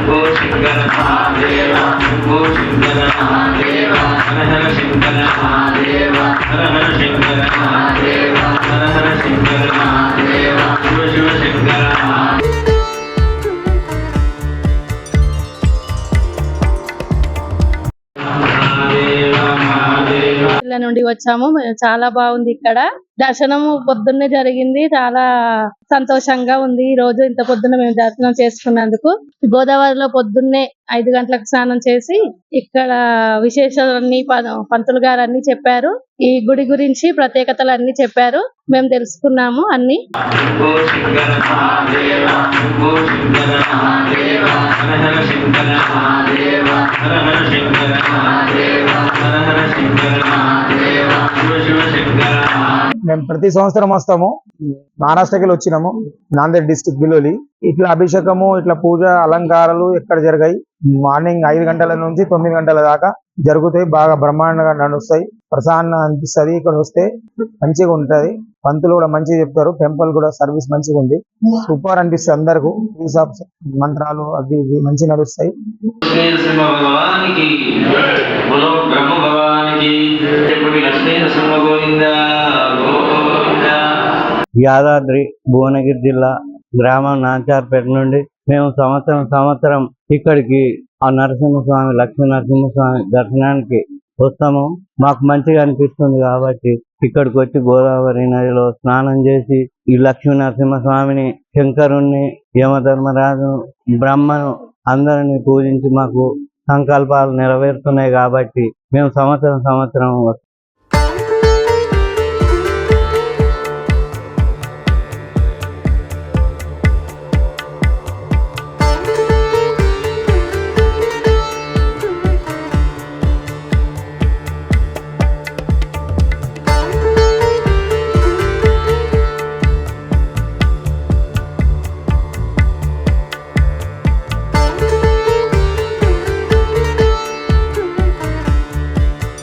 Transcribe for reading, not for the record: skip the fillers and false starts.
శంభో శంకర మహాదేవ శంభో శంకర మహాదేవ హర హర శంకర మహాదేవ హర హర శంకర మహాదేవ హర హర శంకర మహాదేవ శివ శివ శంకర ఇలా నుండి వచ్చాము. చాలా బాగుంది ఇక్కడ దర్శనము పొద్దున్నే జరిగింది. చాలా సంతోషంగా ఉంది. ఈ రోజు ఇంత పొద్దున్న మేము దర్శనం చేసుకున్నందుకు. గోదావరిలో పొద్దున్నే 5 గంటలకు స్నానం చేసి ఇక్కడ విశేషాలన్నీ పంతులు గారు అన్ని చెప్పారు. ఈ గుడి గురించి ప్రత్యేకతలు అన్ని చెప్పారు. మేము తెలుసుకున్నాము అన్ని. మేము ప్రతి సంవత్సరం వస్తాము. మహారాష్ట్రకి వచ్చినాము, నాందేడ్ డిస్టిక్ బిలోలి. ఇట్లా అభిషేకము, ఇట్లా పూజ అలంకారాలు ఎక్కడ జరిగాయి. మార్నింగ్ 5 గంటల నుంచి 9 గంటల దాకా జరుగుతాయి. బాగా బ్రహ్మాండంగా నడుస్తాయి. ప్రశాంతంగా అనిపిస్తుంది. ఇక్కడ వస్తే మంచిగా ఉంటది. పంతులు కూడా మంచిగా చెప్తారు. టెంపుల్ కూడా సర్వీస్ మంచిగా ఉంది. సూపర్ అనిపిస్తుంది. అందరికి మంత్రాలు అవి ఇవి మంచిగా నడుస్తాయి. యాదాద్రి భువనగిరి జిల్లా గ్రామం నాంచార్పేట నుండి మేము సంవత్సరం ఇక్కడికి ఆ నరసింహస్వామి, లక్ష్మీ నరసింహస్వామి దర్శనానికి వస్తాము. మాకు మంచిగా అనిపిస్తుంది కాబట్టి ఇక్కడికి వచ్చి గోదావరి నదిలో స్నానం చేసి ఈ లక్ష్మీ నరసింహస్వామిని, శంకరుణ్ణి, యమధర్మరాజు, బ్రహ్మను అందరిని పూజించి మాకు సంకల్పాలు నెరవేరుతున్నాయి కాబట్టి మేము సంవత్సరం వస్తాం.